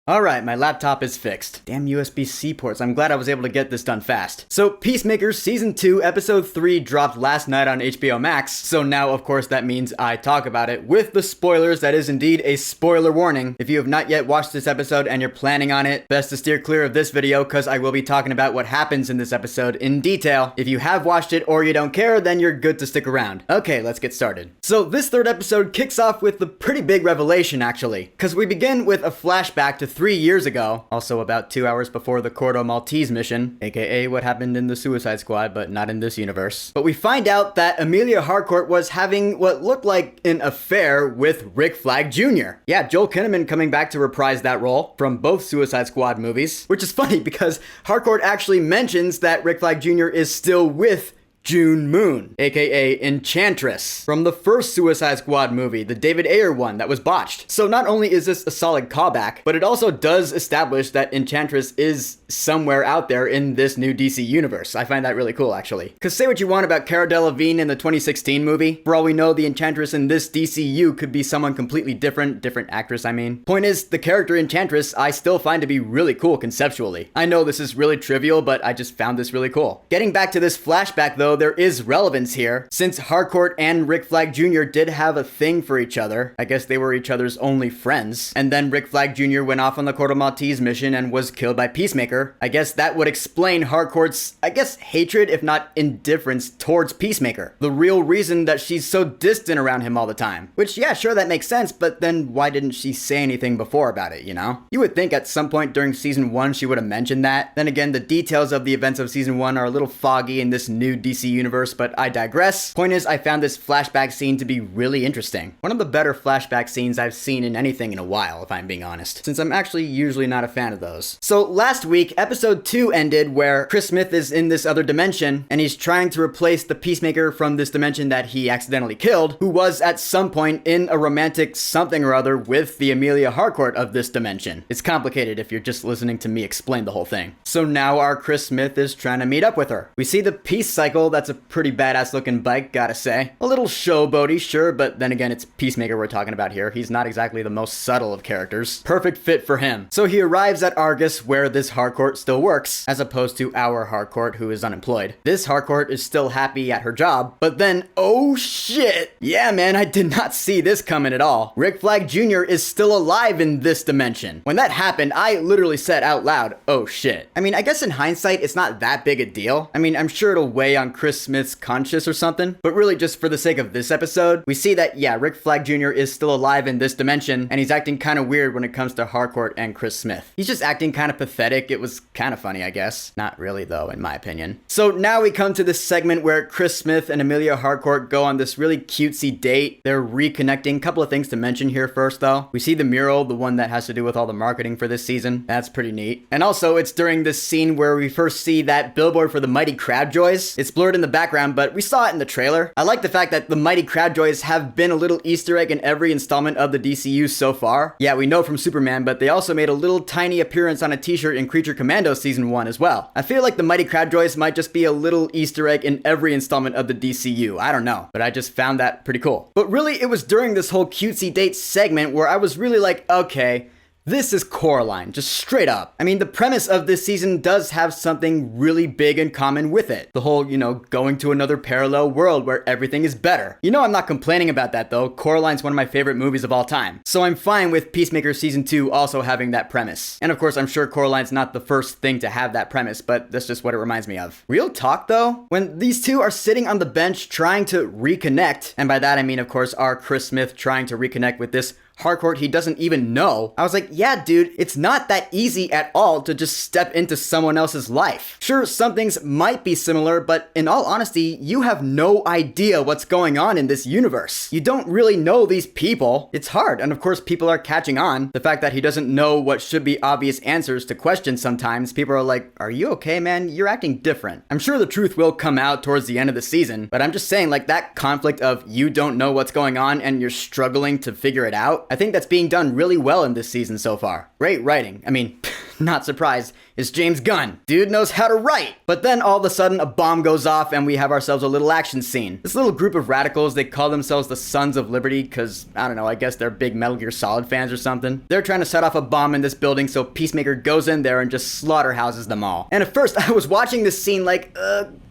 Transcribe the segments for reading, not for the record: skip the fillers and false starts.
Alright, my laptop is fixed. Damn USB-C ports, I'm glad I was able to get this done fast. So, Peacemaker Season 2, Episode 3 dropped last night on HBO Max, so now of course that means I talk about it with the spoilers. That is indeed a spoiler warning. If you have not yet watched this episode and you're planning on it, best to steer clear of this video because I will be talking about what happens in this episode in detail. If you have watched it or you don't care, then you're good to stick around. Okay, let's get started. So this third episode kicks off with a pretty big revelation actually, because we begin with a flashback to 3 years ago, also about 2 hours before the Cordo Maltese mission, aka what happened in the Suicide Squad, but not in this universe. But we find out that Amelia Harcourt was having what looked like an affair with Rick Flag Jr. Yeah, Joel Kinnaman coming back to reprise that role from both Suicide Squad movies, which is funny because Harcourt actually mentions that Rick Flag Jr. is still with June Moon, aka Enchantress, from the first Suicide Squad movie, the David Ayer one that was botched. So not only is this a solid callback, but it also does establish that Enchantress is somewhere out there in this new DC universe. I find that really cool, actually. Because say what you want about Cara Delevingne in the 2016 movie, for all we know, the Enchantress in this DCU could be someone completely different actress, I mean. Point is, the character Enchantress I still find to be really cool conceptually. I know this is really trivial, but I just found this really cool. Getting back to this flashback though, there is relevance here, since Harcourt and Rick Flag Jr. did have a thing for each other. I guess they were each other's only friends. And then Rick Flag Jr. went off on the Cordo Maltese mission and was killed by Peacemaker. I guess that would explain Harcourt's, hatred, if not indifference, towards Peacemaker. The real reason that she's so distant around him all the time. Which, yeah, sure, that makes sense, but then why didn't she say anything before about it, you know? You would think at some point during Season 1 she would have mentioned that. Then again, the details of the events of Season 1 are a little foggy in this new DC universe, but I digress. Point is, I found this flashback scene to be really interesting. One of the better flashback scenes I've seen in anything in a while, if I'm being honest, since I'm actually usually not a fan of those. So last week, episode 2 ended where Chris Smith is in this other dimension, and he's trying to replace the Peacemaker from this dimension that he accidentally killed, who was at some point in a romantic something or other with the Amelia Harcourt of this dimension. It's complicated if you're just listening to me explain the whole thing. So now our Chris Smith is trying to meet up with her. We see the Peace Cycle. That's a pretty badass looking bike, gotta say. A little showboaty, sure, but then again, it's Peacemaker we're talking about here. He's not exactly the most subtle of characters. Perfect fit for him. So he arrives at Argus, where this Harcourt still works, as opposed to our Harcourt, who is unemployed. This Harcourt is still happy at her job, but then, oh shit! Yeah, man, I did not see this coming at all. Rick Flag Jr. is still alive in this dimension. When that happened, I literally said out loud, oh shit. I mean, I guess in hindsight, it's not that big a deal. I mean, I'm sure it'll weigh on Chris Smith's conscience or something, but really just for the sake of this episode, we see that, yeah, Rick Flag Jr. is still alive in this dimension, and he's acting kind of weird when it comes to Harcourt and Chris Smith. He's just acting kind of pathetic. It was kind of funny, I guess. Not really, though, in my opinion. So now we come to this segment where Chris Smith and Amelia Harcourt go on this really cutesy date. They're reconnecting. Couple of things to mention here first, though. We see the mural, the one that has to do with all the marketing for this season. That's pretty neat. And also, it's during this scene where we first see that billboard for the Mighty Crabjoys. It's blurred in the background, but we saw it in the trailer. I like the fact that the Mighty Crabjoys have been a little Easter egg in every installment of the DCU so far. Yeah, we know from Superman, but they also made a little tiny appearance on a t-shirt in Creature Commando Season 1 as well. I feel like the Mighty Crabjoys might just be a little Easter egg in every installment of the DCU. I don't know, but I just found that pretty cool. But really, it was during this whole cutesy date segment where I was really like, okay, this is Coraline, just straight up. I mean, the premise of this season does have something really big in common with it. The whole, going to another parallel world where everything is better. I'm not complaining about that though. Coraline's one of my favorite movies of all time. So I'm fine with Peacemaker Season 2 also having that premise. And of course, I'm sure Coraline's not the first thing to have that premise, but that's just what it reminds me of. Real talk though, when these two are sitting on the bench trying to reconnect, and by that I mean, of course, our Chris Smith trying to reconnect with this Harcourt he doesn't even know. I was like, yeah, dude, it's not that easy at all to just step into someone else's life. Sure, some things might be similar, but in all honesty, you have no idea what's going on in this universe. You don't really know these people. It's hard, and of course, people are catching on. The fact that he doesn't know what should be obvious answers to questions sometimes, people are like, are you okay, man? You're acting different. I'm sure the truth will come out towards the end of the season, but I'm just saying, like, that conflict of you don't know what's going on and you're struggling to figure it out, I think that's being done really well in this season so far. Great writing. I mean, not surprised. is James Gunn. Dude knows how to write. But then all of a sudden a bomb goes off and we have ourselves a little action scene. This little group of radicals, they call themselves the Sons of Liberty because, I don't know, I guess they're big Metal Gear Solid fans or something. They're trying to set off a bomb in this building, so Peacemaker goes in there and just slaughterhouses them all. And at first I was watching this scene like,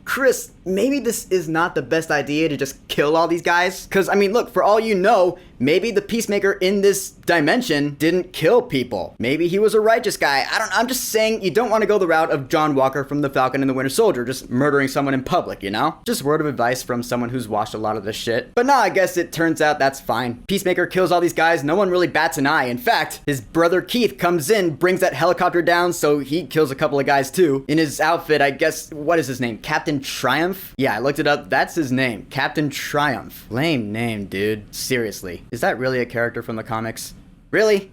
Chris, maybe this is not the best idea to just kill all these guys. Because, I mean, look, for all you know, maybe the Peacemaker in this dimension didn't kill people. Maybe he was a righteous guy. I'm just saying you don't want to go the route of John Walker from The Falcon and the Winter Soldier, just murdering someone in public, you know? Just word of advice from someone who's watched a lot of this shit. But nah, I guess it turns out that's fine. Peacemaker kills all these guys, no one really bats an eye. In fact, his brother Keith comes in, brings that helicopter down, so he kills a couple of guys too. In his outfit, I guess, what is his name? Captain Triumph? Yeah, I looked it up. That's his name. Captain Triumph. Lame name, dude. Seriously. Is that really a character from the comics? Really?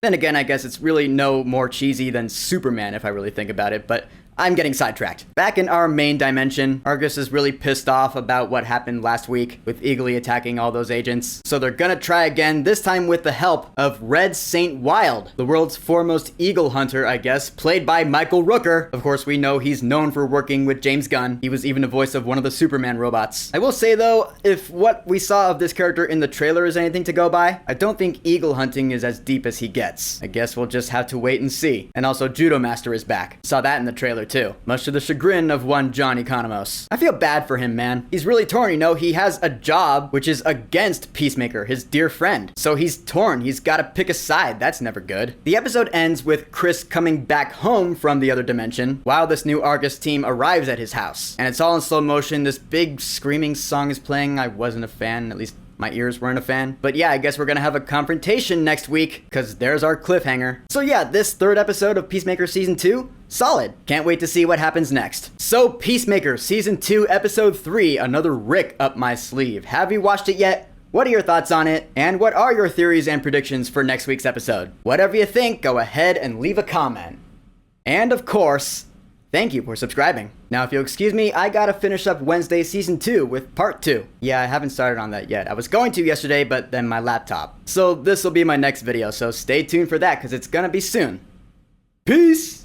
Then again, I guess it's really no more cheesy than Superman if I really think about it, but I'm getting sidetracked. Back in our main dimension, Argus is really pissed off about what happened last week with Eagly attacking all those agents. So they're gonna try again, this time with the help of Red Saint Wild, the world's foremost eagle hunter, I guess, played by Michael Rooker. Of course, we know he's known for working with James Gunn. He was even the voice of one of the Superman robots. I will say though, if what we saw of this character in the trailer is anything to go by, I don't think eagle hunting is as deep as he gets. I guess we'll just have to wait and see. And also Judo Master is back. Saw that in the trailer too, much to the chagrin of one John Economos. I feel bad for him, man. He's really torn, you know? He has a job which is against Peacemaker, his dear friend. So he's torn. He's got to pick a side. That's never good. The episode ends with Chris coming back home from the other dimension while this new Argus team arrives at his house. And it's all in slow motion. This big screaming song is playing. I wasn't a fan, at least my ears weren't a fan. But yeah, I guess we're gonna have a confrontation next week, because there's our cliffhanger. So yeah, this third episode of Peacemaker Season 2, solid. Can't wait to see what happens next. So Peacemaker Season 2, Episode 3, another Rick up my sleeve. Have you watched it yet? What are your thoughts on it? And what are your theories and predictions for next week's episode? Whatever you think, go ahead and leave a comment. And of course, thank you for subscribing. Now, if you'll excuse me, I gotta finish up Wednesday Season 2 with Part 2. Yeah, I haven't started on that yet. I was going to yesterday, but then my laptop. So this will be my next video, so stay tuned for that, because it's gonna be soon. Peace!